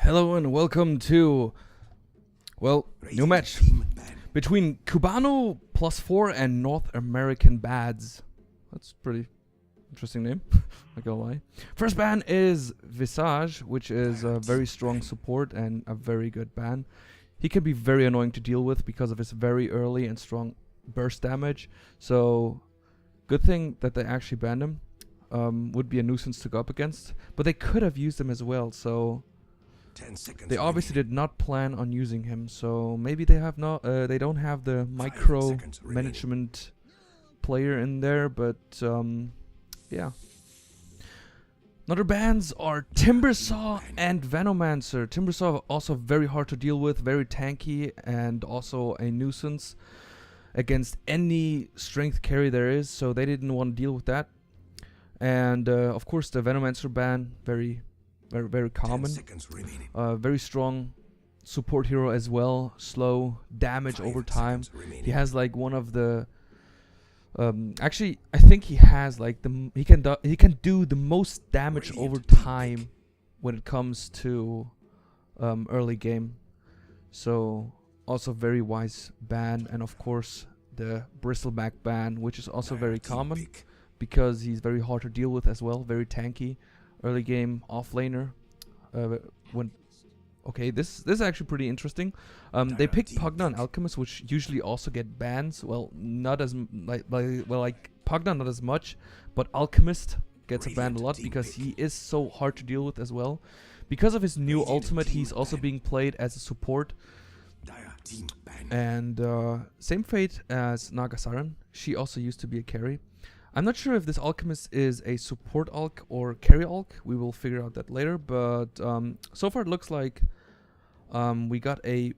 Hello and welcome to, new match between Cubano +4 and North American Bads. That's a pretty interesting name, not gonna lie. First ban is Visage, which is a very strong support and a very good ban. He can be very annoying to deal with because of his very early and strong burst damage. So, good thing that they actually banned him. Would be a nuisance to go up against, but they could have used him as well. So they obviously did not plan on using him. So maybe they have not. They don't have the micro management player in there. But yeah. Another bans are Timbersaw and Venomancer. Timbersaw also very hard to deal with, very tanky, and also a nuisance against any strength carry there is. So they didn't want to deal with that. And of course the Venomancer ban, very common. Very strong support hero as well. Slow damage over time. He has like one of the actually I think he has like the he can do the most damage over time when it comes to early game. So also very wise ban. And of course the Bristleback ban, which is also very common because he's very hard to deal with as well, very tanky. Early game offlaner. Okay, this is actually pretty interesting. They picked Pugna and Alchemist, which usually also get bans. Well, not as like Pugna not as much, but Alchemist gets a ban a lot because he is so hard to deal with as well. Because of his new ultimate, he's also being played as a support. And same fate as Nagasaran. She also used to be a carry. I'm not sure if this Alchemist is a support Alch or carry Alch. We will figure out that later. But so far it looks like we got a...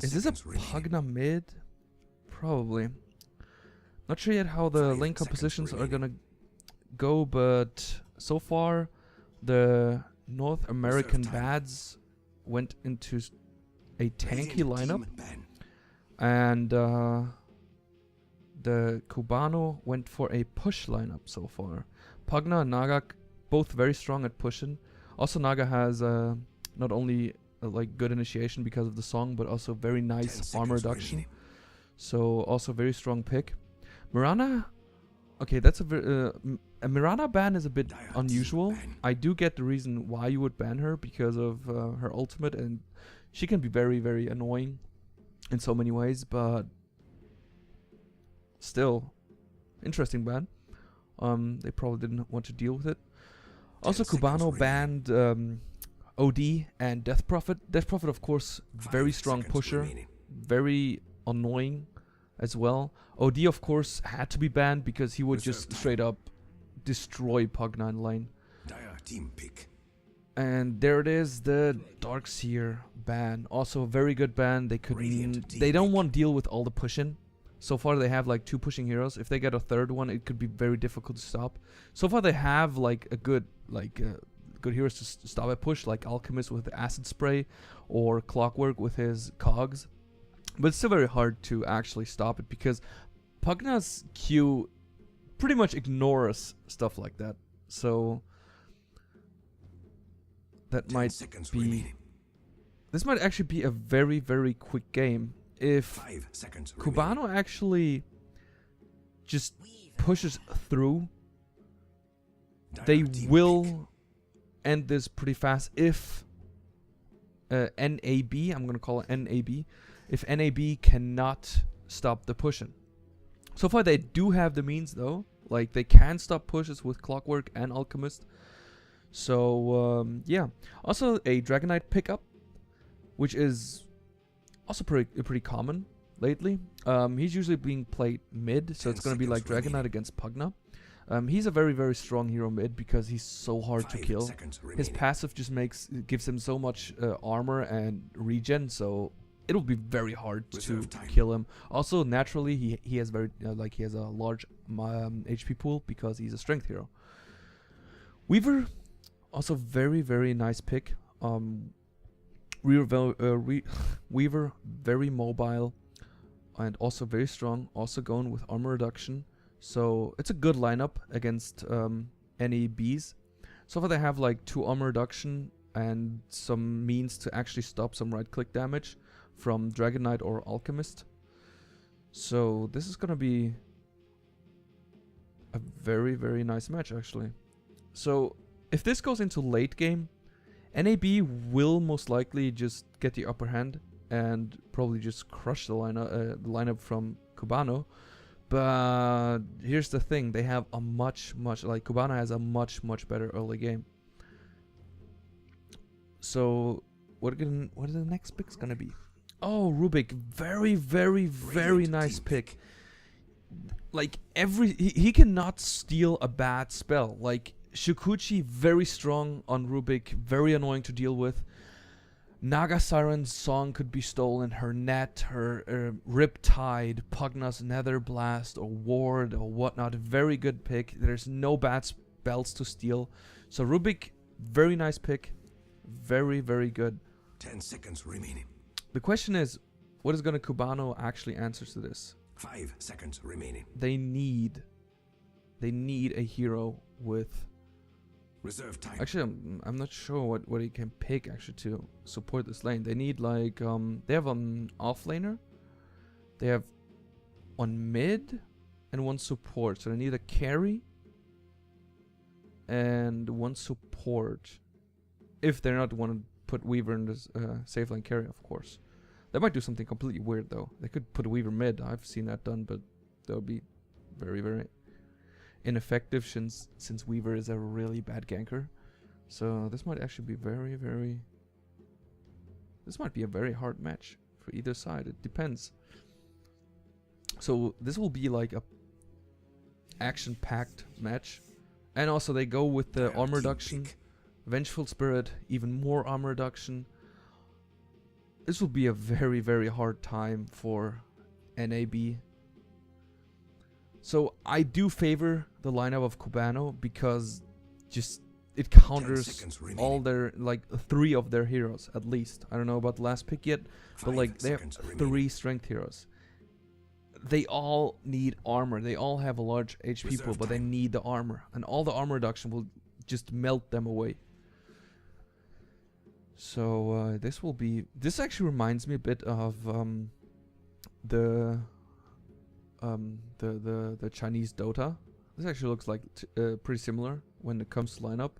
Is this a Pugna mid? Probably. Not sure yet how the lane compositions are gonna go, but so far the North American Bads went into a tanky lineup. And the Cubano went for a push lineup so far. Pugna and Naga both very strong at pushing. Also Naga has not only like good initiation because of the song, but also very nice armor reduction. So also very strong pick. Mirana, okay, that's a Mirana ban is a bit unusual. I do get the reason why you would ban her because of her ultimate, and she can be very annoying in so many ways, but still, interesting ban. They probably didn't want to deal with it. Also, Cubano banned OD and Death Prophet. Death Prophet, of course, very strong pusher, very annoying as well. OD, of course, had to be banned because he would just straight up destroy Pugna in lane. And there it is, the Darkseer ban. Also a very good ban. They don't want to deal with all the pushing. So far they have like 2 pushing heroes. If they get a third one, it could be very difficult to stop. So far they have like a good heroes to stop a push, like Alchemist with Acid Spray or Clockwork with his cogs. But it's still very hard to actually stop it because Pugna's Q pretty much ignores stuff like that. So that might be... This might actually be a very quick game. If Cubano actually just pushes through, they will end this pretty fast. If NAB, I'm going to call it NAB, if NAB cannot stop the pushing. So far they do have the means though, like they can stop pushes with Clockwork and Alchemist. So yeah, also a Dragonite pickup, which is also pretty common lately. He's usually being played mid, so it's going to be like Dragonite against Pugna. He's a very strong hero mid because he's so hard to kill. His passive just gives him so much armor and regen, so it'll be very hard to kill him. Also, naturally, he has he has a large HP pool because he's a strength hero. Weaver, also very nice pick. Weaver, very mobile and also very strong, also going with armor reduction. So it's a good lineup against any Bs. So far they have like 2 armor reduction and some means to actually stop some right-click damage from Dragon Knight or Alchemist. So this is gonna be a very, very nice match, actually. So if this goes into late game, NAB will most likely just get the upper hand and probably just crush the lineup from Cubano. But here's the thing, they have a much, like Cubano has a much better early game. So what are the next picks gonna be? Oh, Rubik, very nice pick. Like he cannot steal a bad spell. Like Shukuchi, very strong on Rubik, very annoying to deal with. Naga Siren's song could be stolen, her net, her Riptide, Pugna's Nether Blast, or Ward, or whatnot. Very good pick. There's no bad spells to steal. So Rubik, very nice pick. Very good. 10 seconds remaining. The question is, what is gonna Cubano actually answer to this? 5 seconds remaining. They need a hero with... Reserve time. Actually, I'm not sure what he can pick actually to support this lane. They need like they have an offlaner, they have one mid, and one support. So they need a carry and one support. If they're not want to put Weaver in this safe lane carry, of course. They might do something completely weird though. They could put Weaver mid. I've seen that done, but that would be very ineffective since Weaver is a really bad ganker. So this might actually be this might be a very hard match for either side. It depends. So this will be like a action-packed match. And also they go with the armor reduction. Vengeful Spirit, even more armor reduction. This will be a very hard time for NAB. So I do favor the lineup of Cubano because just it counters all their, like 3 of their heroes at least. I don't know about the last pick yet, but like they have 3 strength heroes. They all need armor. They all have a large HP pool, but they need the armor, and all the armor reduction will just melt them away. So this actually reminds me a bit of the Chinese Dota. This actually looks like pretty similar when it comes to lineup.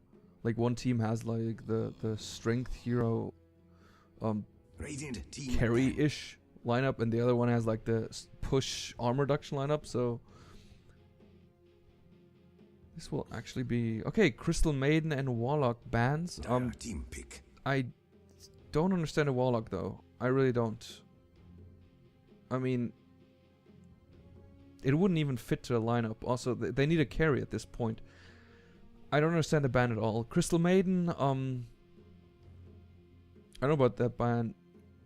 Like one team has like the strength hero carry-ish lineup, and the other one has like the push armor reduction lineup. So this will actually be okay. Crystal Maiden and Warlock bans. Team pick. I don't understand a Warlock though. I really don't. I mean, it wouldn't even fit to the lineup. Also, they need a carry at this point. I don't understand the ban at all. Crystal Maiden, I don't know about that ban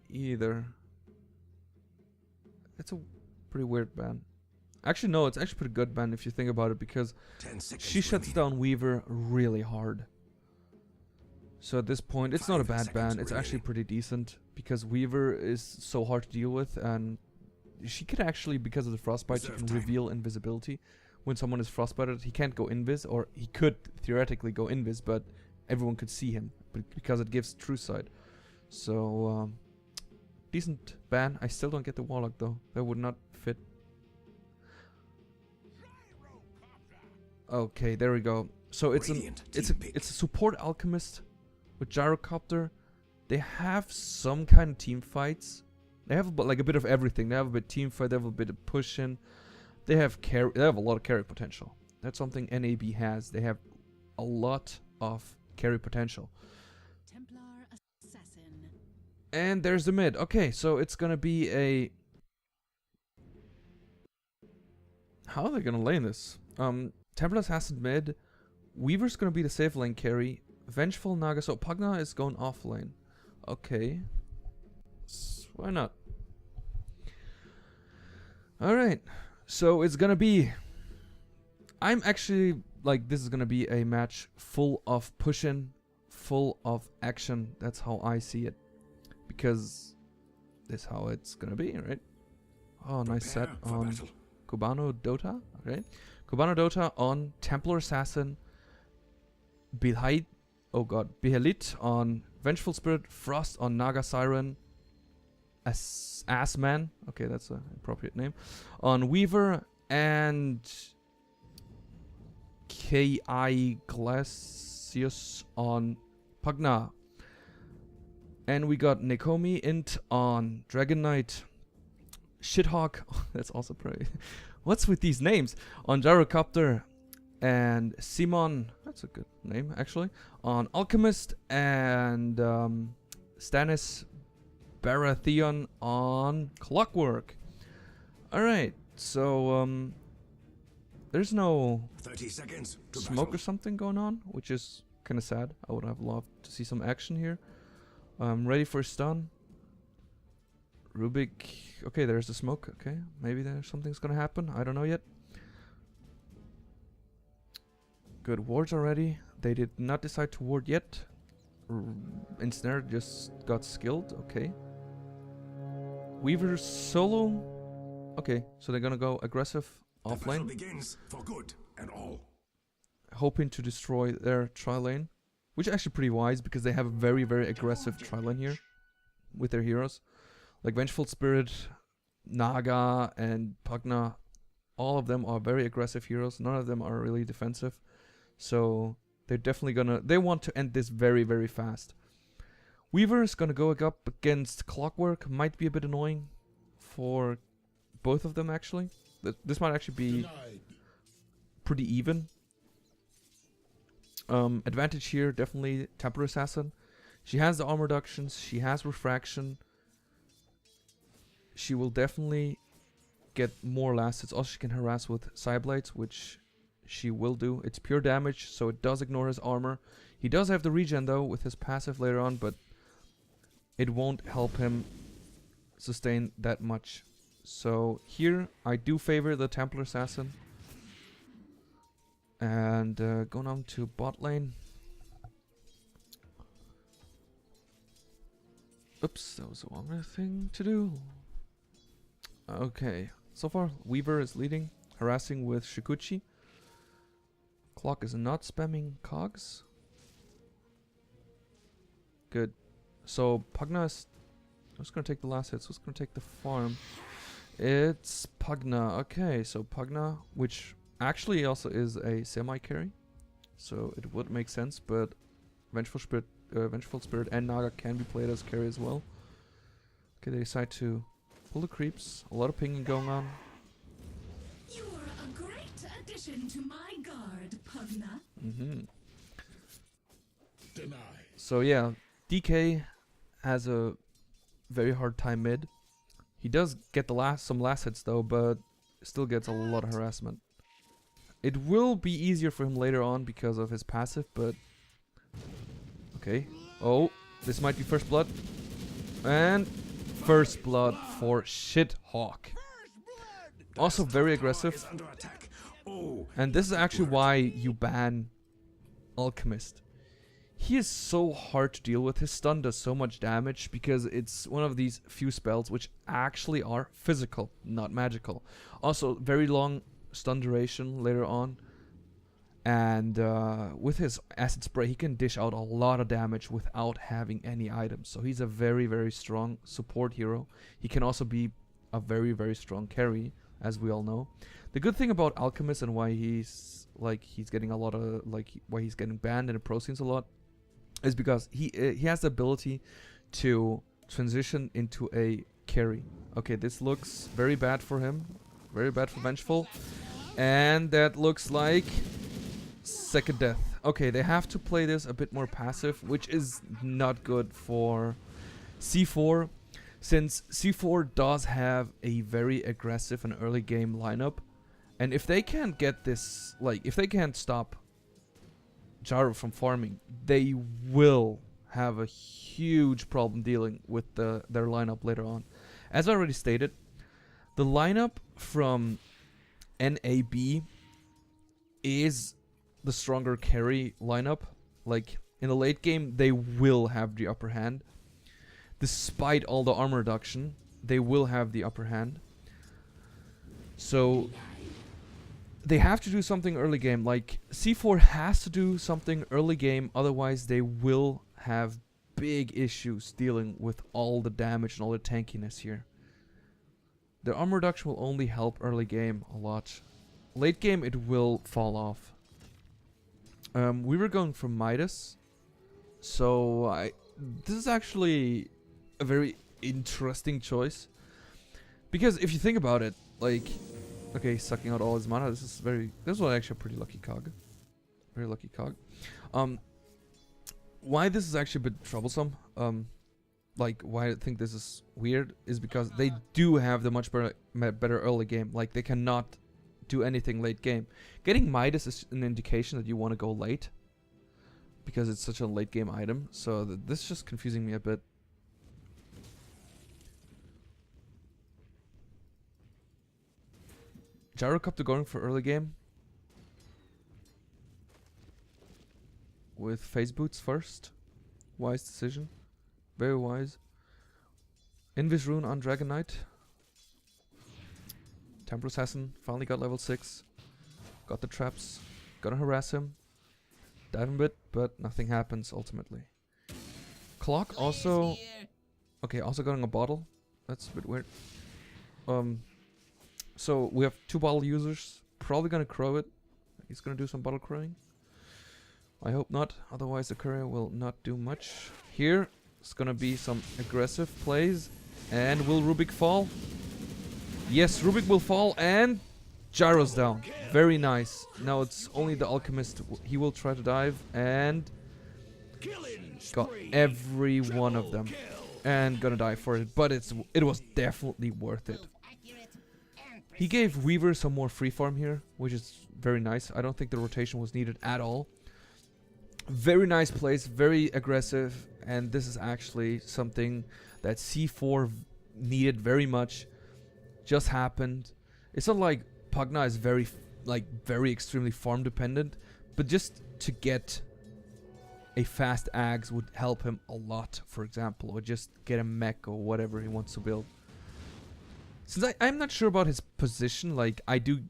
either. It's a pretty weird ban. Actually, no, it's actually pretty good ban if you think about it, because she shuts down Weaver really hard. So at this point, it's not a bad ban. It's actually pretty decent, because Weaver is so hard to deal with, and she could actually, because of the frostbite, she can reveal invisibility. When someone is frostbited, he can't go invis, or he could theoretically go invis, but everyone could see him, because it gives true sight. So, decent ban. I still don't get the Warlock though. That would not fit. Okay, there we go. So it's a support alchemist with gyrocopter. They have some kind of team fights. They have like a bit of everything. They have a bit of team fight. They have a bit of pushing. They have a lot of carry potential. That's something NAB has. They have a lot of carry potential. Templar Assassin. And there's the mid. Okay, so it's gonna be a... How are they gonna lane this? Templar Assassin mid. Weaver's gonna be the safe lane carry. Vengeful Naga. So Pugna is going off lane. Okay. Why not? Alright. So it's gonna be... I'm actually... Like, this is gonna be a match full of pushing, full of action. That's how I see it. Because that's how it's gonna be, right? Oh, nice set on Cubano Dota. Okay. Cubano Dota on Templar Assassin. Behind... oh god, Behelit on Vengeful Spirit, Frost on Naga Siren, Assman, okay, that's an appropriate name, on Weaver, and K.I. Glacius on Pugna. And we got Nekomi Int on Dragon Knight, Shithawk, that's also pretty. What's with these names? On Gyrocopter, and Simon, that's a good name actually, on Alchemist, and Stannis Baratheon on Clockwork. Alright, so there's no 30 seconds to smoke or battle. something going on, which is kind of sad. I would have loved to see some action here. Ready for stun. Rubik, okay, there's the smoke. Okay, maybe there's something's gonna happen. I don't know yet. Good wards already. They did not decide to ward yet. Ensnare just got skilled. Okay. Weaver solo. Okay, so they're gonna go aggressive The off battle lane, begins for good and all. hoping to destroy their tri lane, which is actually pretty wise because they have a very, very aggressive tri lane here with their heroes. Like Vengeful Spirit, Naga, and Pugna, all of them are very aggressive heroes. None of them are really defensive. So they're definitely gonna... They want to end this very, very fast. Weaver is gonna go up against Clockwork. Might be a bit annoying for both of them, actually. This might actually be pretty even. Advantage here, definitely Templar Assassin. She has the armor reductions. She has refraction. She will definitely get more last hits. Also, she can harass with Psyblades, which she will do. It's pure damage, so it does ignore his armor. He does have the regen, though, with his passive later on, but it won't help him sustain that much. So here, I do favor the Templar Assassin. And going on to bot lane. Oops, that was the wrong thing to do. Okay, so far Weaver is leading, harassing with Shikuchi. Clock is not spamming cogs. Good. So Pugna is... Who's gonna take the last hits? Who's gonna take the farm? It's Pugna. Okay, so Pugna, which actually also is a semi-carry, so it would make sense, but Vengeful Spirit and Naga can be played as carry as well. Okay, they decide to pull the creeps. A lot of pinging going on. You're a great addition to my guard, Pugna. So yeah, DK has a very hard time mid. He does get some last hits though, but still gets a lot of harassment. It will be easier for him later on because of his passive, but... Okay. Oh, this might be first blood. And first blood for Shithawk. Also very aggressive. Is under attack. Oh, And this is actually why you ban Alchemist. He is so hard to deal with. His stun does so much damage because it's one of these few spells which actually are physical, not magical. Also, very long stun duration later on. And with his acid spray, he can dish out a lot of damage without having any items. So he's a very, very strong support hero. He can also be a very, very strong carry, as we all know. The good thing about Alchemist and why he's getting a lot of why he's getting banned in the pro scenes a lot is because he has the ability to transition into a carry. Okay, this looks very bad for him, very bad for Vengeful, and that looks like second death. Okay, they have to play this a bit more passive, which is not good for C4, since C4 does have a very aggressive and early game lineup, and if they can't get this, if they can't stop Gyro from farming, they will have a huge problem dealing with their lineup later on. As I already stated, the lineup from NAB is the stronger carry lineup. Like in the late game, they will have the upper hand. Despite all the armor reduction, they will have the upper hand. So they have to do something early game. Like, C4 has to do something early game, otherwise they will have big issues dealing with all the damage and all the tankiness here. Their armor reduction will only help early game a lot. Late game, it will fall off. We were going for Midas, so this is actually a very interesting choice. Because if you think about it, like, okay, sucking out all his mana, this was actually a pretty lucky cog. Very lucky cog. Why this is actually a bit troublesome, like why I think this is weird, is because they do have the much better early game. Like, they cannot do anything late game. Getting Midas is an indication that you want to go late, because it's such a late game item. So this is just confusing me a bit. Gyrocopter going for early game with phase boots first. Wise decision. Very wise. Invis rune on Dragon Knight. Temple Assassin finally got level 6. Got the traps. Gonna harass him. Dive a bit, but nothing happens ultimately. Clock also... Okay, also getting a bottle. That's a bit weird. So we have 2 bottle users. Probably gonna crow it. He's gonna do some bottle crowing. I hope not, otherwise the courier will not do much. Here, it's gonna be some aggressive plays. And will Rubik fall? Yes, Rubik will fall, and Gyro's down. Very nice. Now it's only the Alchemist. He will try to dive, and got every one of them. And gonna die for it, but it was definitely worth it. He gave Weaver some more free farm here, which is very nice. I don't think the rotation was needed at all. Very nice plays, very aggressive, and this is actually something that C4 needed very much. Just happened. It's not like Pugna is very extremely farm dependent, but just to get a fast Ags would help him a lot, for example, or just get a mech or whatever he wants to build. Since I'm not sure about his position, like, I do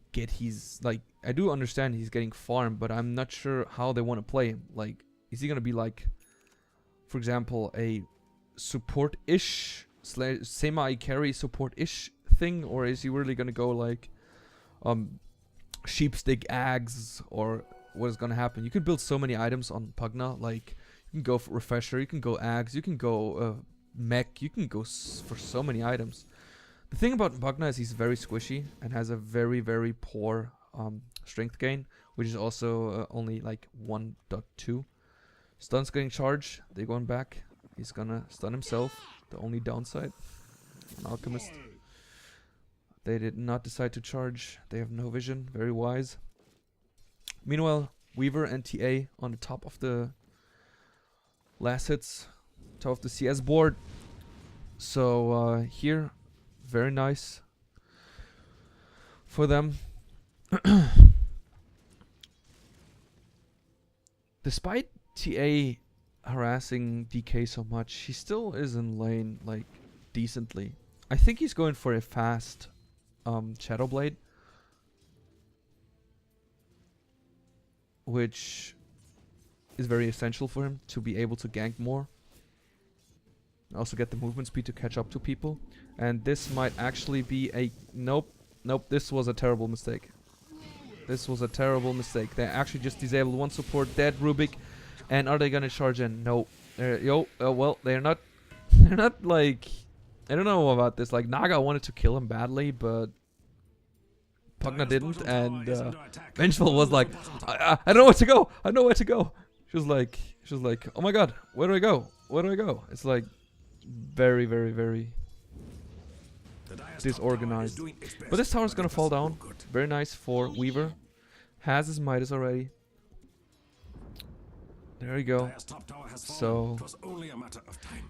understand he's getting farmed, but I'm not sure how they want to play him. Like, is he gonna be like, for example, a support-ish, semi-carry support-ish thing, or is he really gonna go like, sheepstick Ags, or what is gonna happen? You can build so many items on Pugna, like, you can go for Refresher, you can go Ags, you can go mech, you can go for so many items. The thing about Pugna is he's very squishy and has a very, very poor strength gain, which is also only like 1.2. Stun's getting charged. They're going back. He's gonna stun himself. The only downside. An Alchemist. They did not decide to charge. They have no vision. Very wise. Meanwhile, Weaver and TA on the top of the last hits. Top of the CS board. So here... Very nice for them. Despite TA harassing DK so much, he still is in lane, like, decently. I think he's going for a fast Shadow Blade, which is very essential for him to be able to gank more. Also get the movement speed to catch up to people. And this might actually be a... Nope, this was a terrible mistake. This was a terrible mistake. They actually just disabled one support, dead Rubik. And are they gonna charge in? No. Well, they're not... They're not like... I don't know about this. Like, Naga wanted to kill him badly, but... Pugna didn't, and Vengeful was like, I don't know where to go. I don't know where to go. She was like, oh my god, where do I go? Where do I go? It's like... Very, very, very disorganized. But this tower's gonna fall down. Very nice for Weaver. Has his Midas already. There we go. So,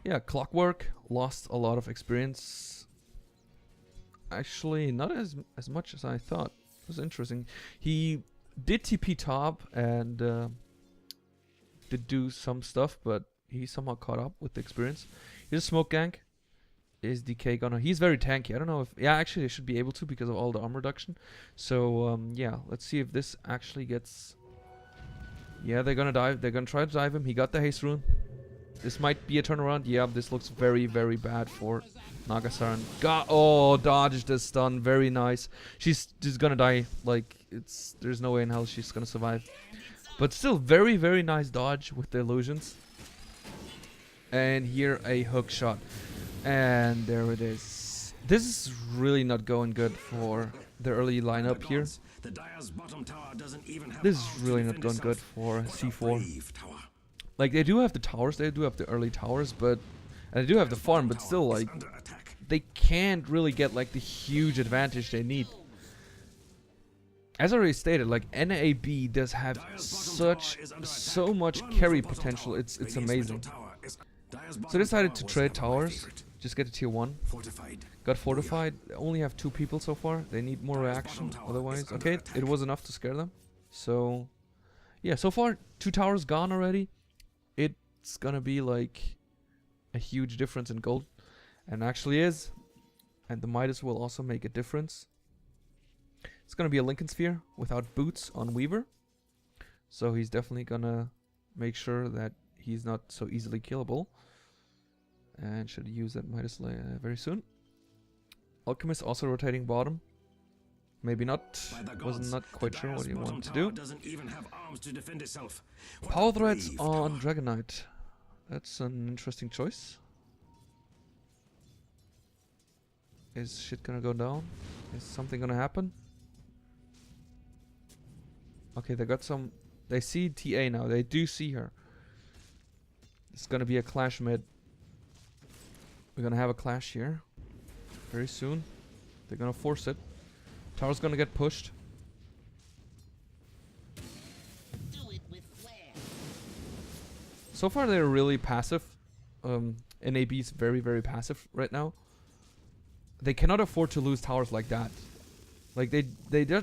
yeah, Clockwork lost a lot of experience. Actually, not as much as I thought. It was interesting. He did TP top and did do some stuff, but he somehow caught up with the experience. Here's a smoke gank. Is DK gonna... He's very tanky. I don't know if... Yeah, actually they should be able to because of all the armor reduction. So, yeah. Let's see if this actually gets... Yeah, they're gonna dive. They're gonna try to dive him. He got the haste rune. This might be a turnaround. Yeah, this looks very, very bad for Nagasaran. Oh, dodged the stun. Very nice. She's just gonna die. Like, there's no way in hell she's gonna survive. But still, very, very nice dodge with the illusions. And here, a hook shot. And there it is. This is really not going good for the early lineup here. This is really not going good for C4. Like, they do have the towers, they do have the early towers, but... And they do have the farm, but still, like... They can't really get, like, the huge advantage they need. As I already stated, like, NAB does have so much carry potential, it's amazing. So I decided to trade towers, just get a tier 1. Got fortified, only have 2 people so far, they need more reaction otherwise. Okay, it was enough to scare them. So, yeah, so far 2 towers gone already. It's gonna be like a huge difference in gold, and actually is. And the Midas will also make a difference. It's gonna be a Lincoln Sphere without boots on Weaver, so he's definitely gonna make sure that he's not so easily killable. And should use that Midas very soon. Alchemist also rotating bottom. Maybe not. Was not quite sure what he wanted to do. Power threats on Dragon Knight. That's an interesting choice. Is shit gonna go down? Is something gonna happen? Okay, they got some... They see TA now. They do see her. It's gonna be a clash mid. We're gonna have a clash here. Very soon. They're gonna force it. Tower's gonna get pushed. So far they're really passive. NAB is very, very passive right now. They cannot afford to lose towers like that. Like they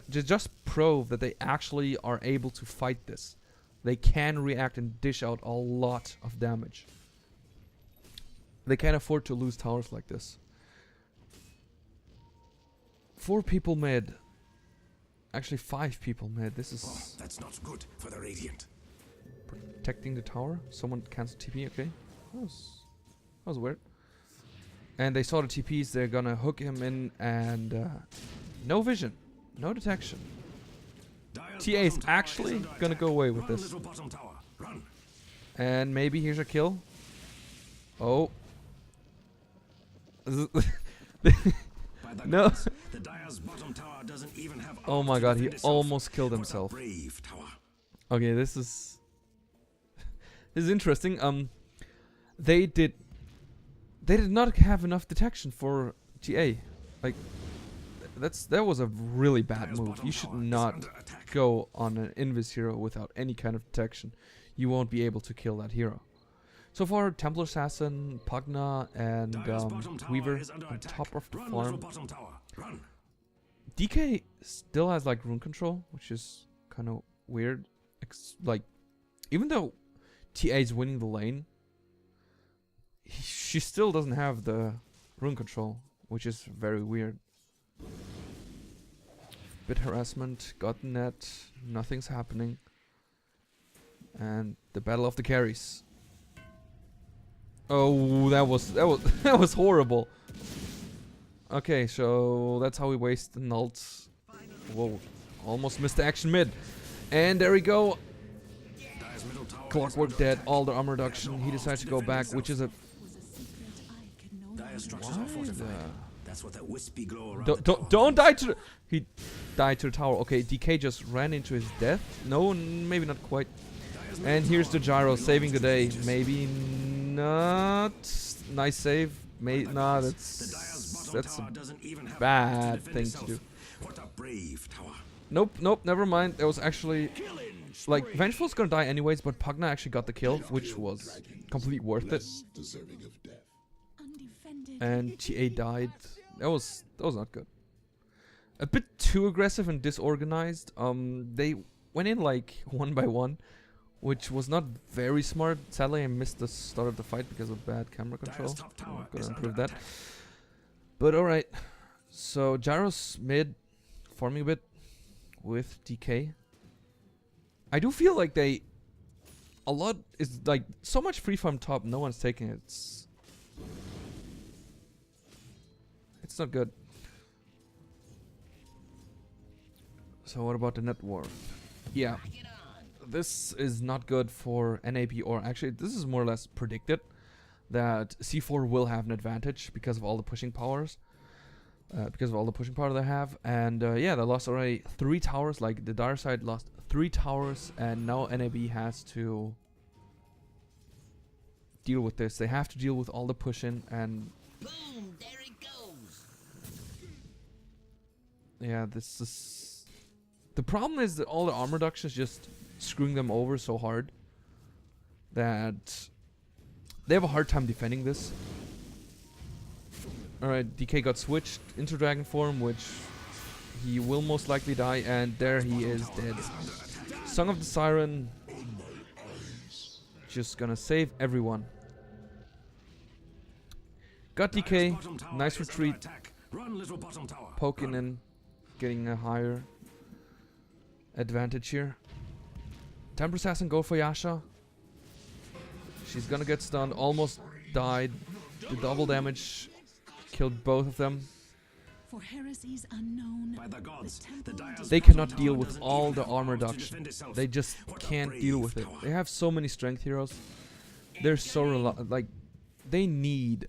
just prove that they actually are able to fight this. They can react and dish out a lot of damage. They can't afford to lose towers like this. 4 people mid. Actually 5 people mid. This is... that's not good for the Radiant. Protecting the tower. Someone canceled TP, okay. That was weird. And they saw the TPs, they're gonna hook him in, and no vision. No detection. TA is actually gonna go away with this. And maybe here's a kill. Oh. No. Oh my god, he almost killed himself. Okay, this is interesting. They did not have enough detection for TA. Like, that was a really bad move. You should not go on an Invis hero without any kind of detection. You won't be able to kill that hero. So far, Templar Assassin, Pugna, and Weaver on top of the farm. DK still has like rune control, which is kind of weird. Like, even though TA is winning the lane, she still doesn't have the rune control, which is very weird. Bit harassment, got net, nothing's happening. And the battle of the carries. Oh, that was horrible. Okay, so that's how we waste the nults. Whoa, almost missed the action mid. And there we go. Clockwork dead, all the armor reduction. He decides to go back, which is a... Don't die to the... He died to the tower. Okay, DK just ran into his death. No, maybe not quite. And here's the gyro saving the day. Maybe not. Nice save. Nah, that's a bad thing to do. Nope, never mind. It was actually... Like, Vengeful's gonna die anyways, but Pugna actually got the kill, which was completely worth it. And TA died. That was not good. A bit too aggressive and disorganized. They went in like 1 by 1, which was not very smart. Sadly, I missed the start of the fight because of bad camera control. I'm gonna improve that. But alright. So Gyro's mid, farming a bit with DK. I do feel like a lot is like so much free farm top, no one's taking it. It's not good. So what about the net war? Yeah. This is not good for NAP, or actually this is more or less predicted that C4 will have an advantage because of all the pushing powers. Because of all the pushing power they have. And yeah, they lost already 3 towers. Like the dire side lost 3 towers, and now NAB has to deal with this. They have to deal with all the pushing, and Boom, there it goes. yeah, this is the problem is that all the armor reduction is just screwing them over so hard that they have a hard time defending this. Alright, DK got switched into dragon form, which he will most likely die, and there he is dead. Song of the Siren just gonna save everyone. Got DK, nice retreat, poking in, getting a higher advantage here. Temper Assassin go for Yasha. She's gonna get stunned, almost died. The double damage killed both of them. For heresies unknown, By the gods, the Dire's They cannot deal with all the armor reduction. They just can't deal with it. They have so many strength heroes. They're so like they needed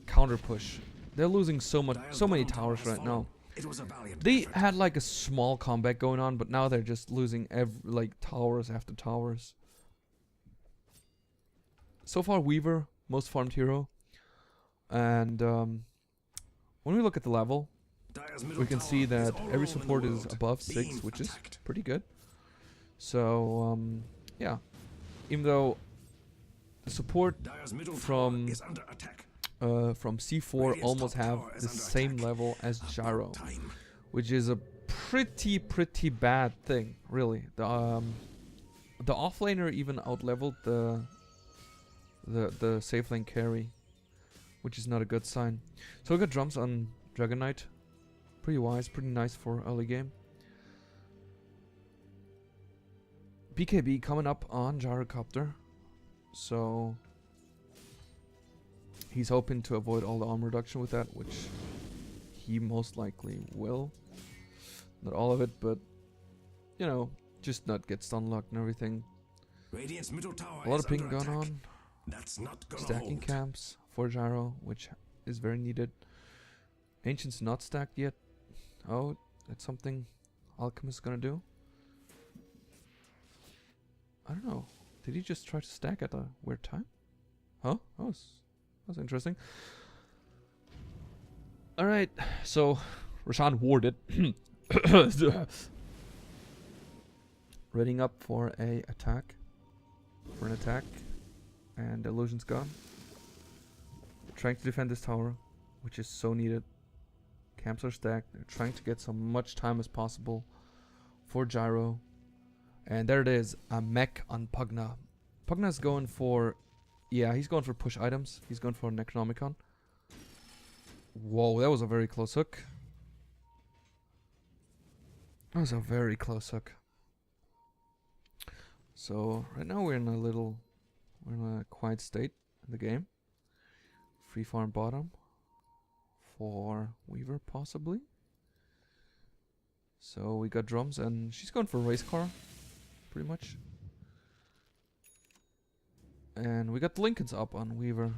counter push. They're losing so many towers right now. It was a valiant They effort. had like a small comeback going on, but now they're just losing like towers after towers. So far, Weaver, most farmed hero. And when we look at the level, Dire's middle we can tower see is that all every alone in the support is world, above being 6, which is attacked. pretty good. So, yeah. Even though the support Dire's middle from tower is under attack. from C4 Radiant's almost top have tower is the under same attack. level as Gyro, Time. which is a pretty bad thing, really. The offlaner even outleveled the safe lane carry, which is not a good sign. So we got drums on Dragon Knight. Pretty wise, pretty nice for early game. BKB coming up on Gyrocopter. So he's hoping to avoid all the armor reduction with that, which he most likely will. Not all of it, but you know, just not get stun locked and everything. Radiant's middle tower A lot is of ping under going attack. on. That's not gonna Stacking hold. camps for Gyro, which is very needed. Ancient's not stacked yet. Oh, that's something Alchemist gonna do. I don't know. Did he just try to stack at a weird time? Huh? That was interesting. Alright, so Roshan warded. Readying up for an attack. And Illusion's gone. Trying to defend this tower, which is so needed. Camps are stacked. They're trying to get so much time as possible for Gyro. And there it is, a mech on Pugna. Pugna's going for... Yeah, he's going for push items. He's going for Necronomicon. Whoa, that was a very close hook. That was a very close hook. So, right now we're in a quiet state in the game. Free farm bottom. For Weaver, possibly. So, we got drums, and she's going for race car. Pretty much. And we got the Lincolns up on Weaver.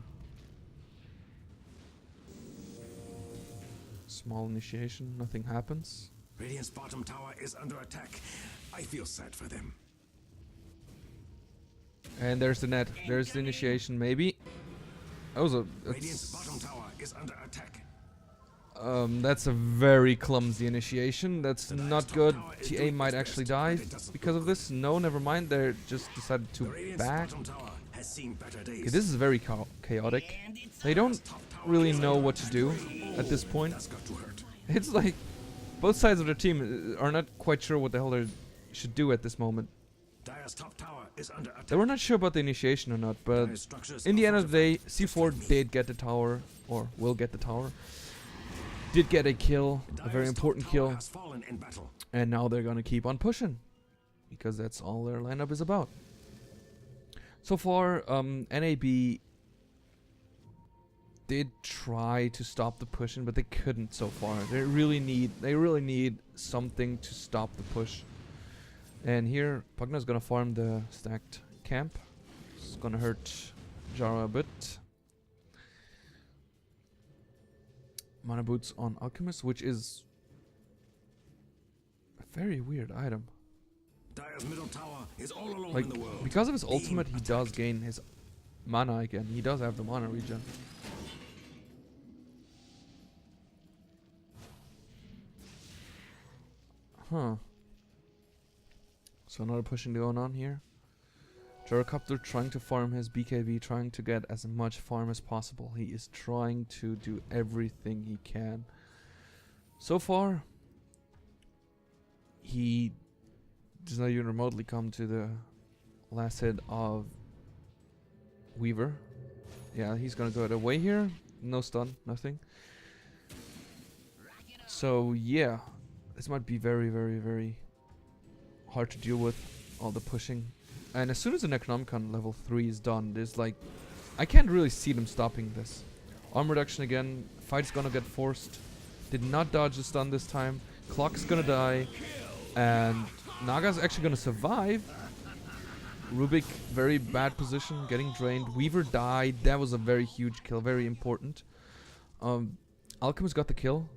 Small initiation, nothing happens. Radiant's bottom tower is under attack. I feel sad for them. And there's the net. There's the initiation, maybe. That was a... Radiant's bottom tower is under attack. That's a very clumsy initiation. That's not good. TA might actually die because of this. No, never mind. They just decided The to Radiant's back. bottom tower has seen better days. Okay, this is very chaotic. They don't really know what to do at this point. That's got to hurt. It's like both sides of their team are not quite sure what the hell they should do at this moment. Dire's top tower is under attack. They were not sure about the initiation or not, but Dire's structures in the are end of the day, fortified. Just C4 like me. did get the tower, or will get the tower. Did get a kill, a very Dire's top important tower kill, has fallen in battle. and now they're gonna keep on pushing, because that's all their lineup is about. So far, NAB did try to stop the pushing, but they couldn't so far. They really need something to stop the push. And here, Pugna's gonna farm the stacked camp. It's gonna hurt Jara a bit. Mana boots on Alchemist, which is a very weird item. Dire's middle tower is all alone Like, in the world. because of his Being ultimate, he does gain his mana again. He does have the mana regen. Huh. So another pushing going on here. Gyrocopter trying to farm his BKB, trying to get as much farm as possible. He is trying to do everything he can. So far, he does not even remotely come to the last hit of Weaver. Yeah, he's gonna go away here. No stun, nothing. So yeah, this might be very, very, very hard to deal with, all the pushing. And as soon as the Necronomicon level 3 is done, there's like, I can't really see them stopping this. Arm reduction again, fight's gonna get forced. Did not dodge the stun this time. Clock's gonna die, and Naga's actually gonna survive. Rubik, very bad position, getting drained. Weaver died, that was a very huge kill, very important. Alchemist got the kill,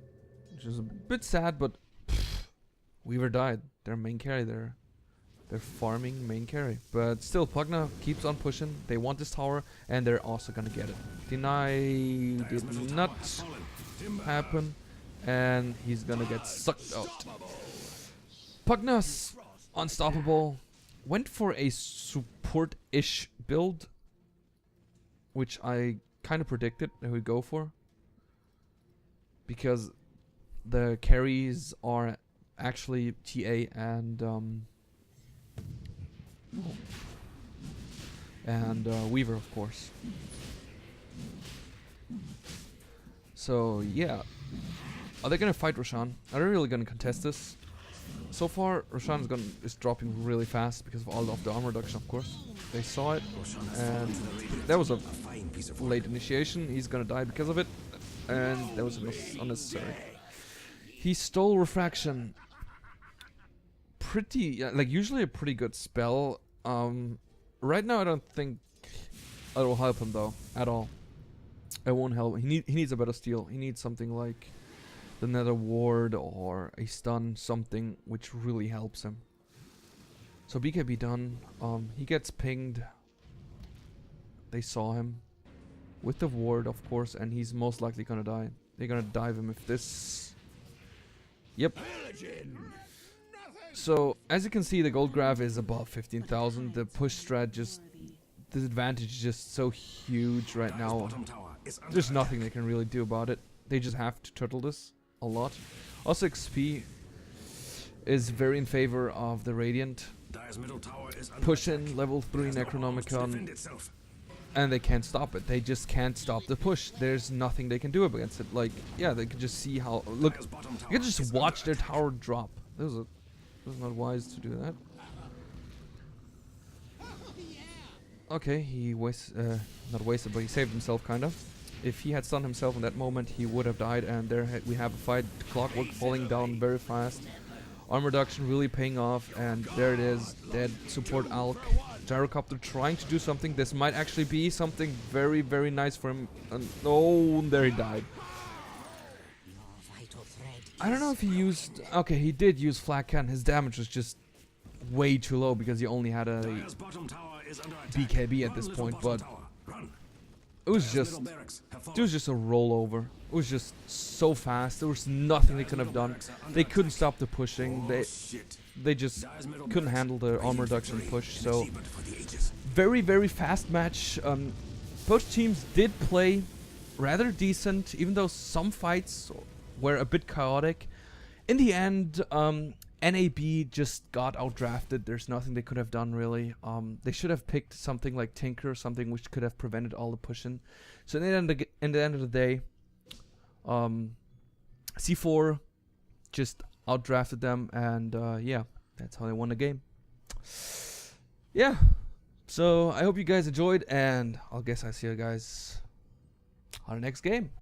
which is a bit sad, but Weaver died. Their main carry there. They're farming main carry. But still, Pugna keeps on pushing. They want this tower, and they're also gonna get it. Deny did not happen, and he's gonna get sucked out. Pugna's unstoppable. Went for a support-ish build, which I kind of predicted that he'd go for, because the carries are actually TA and Weaver, of course. So yeah, are they gonna fight Roshan? Are they really gonna contest this? So far, Roshan is dropping really fast because of all of the armor reduction, of course. They saw it, and that was a fine piece of late initiation. He's gonna die because of it, and that was unnecessary. He stole Refraction. Pretty, like usually a pretty good spell. Right now I don't think it will help him though at all. It won't help. He needs a better steal. He needs something like the Nether Ward or a stun, something which really helps him. So BKB done. He gets pinged. They saw him with the ward, of course, and he's most likely gonna die. They're gonna dive him if this. Yep. So as you can see, the gold graph is above 15,000. The push strat just, the advantage is just so huge right now. bottom tower is under There's nothing they can really do about it. They just have to turtle this a lot. Also XP is very in favor of the Radiant. Dire's middle tower is under Push attack. in level 3 Has no arms to Necronomicon, defend itself. and they can't stop it. They just can't stop the push. There's nothing they can do against it. Like, yeah, they can just see how, look, Dire's bottom tower you can just is watch under their attack. tower drop. This is not wise to do that. Okay, he not wasted, but he saved himself, kind of. If he had stunned himself in that moment, he would have died, and there we have a fight. Clockwork falling down very fast. Arm reduction really paying off, and there it is. Dead support Alk. Gyrocopter trying to do something. This might actually be something very, very nice for him. Oh, there he died. I don't know if he used... Okay, he did use Flak Cannon. His damage was just way too low because he only had a Dire's bottom tower is under attack. BKB at Run, this little point, bottom but tower. Run. it was Dire's just... middle barracks have fallen. It was just a rollover. It was just so fast. There was nothing they could have done. They couldn't stop the pushing. Oh, shit. They just Dire's middle couldn't barracks handle the raiding armor for reduction three. push. An So achievement for the ages. very, very fast match. Both teams did play rather decent, even though some fights were a bit chaotic. In the end, NAB just got outdrafted. There's nothing they could have done really. They should have picked something like Tinker, something which could have prevented all the pushing. So in the end of the day, C4 just outdrafted them, and yeah, that's how they won the game. Yeah, so I hope you guys enjoyed, and I guess I'll see you guys on the next game.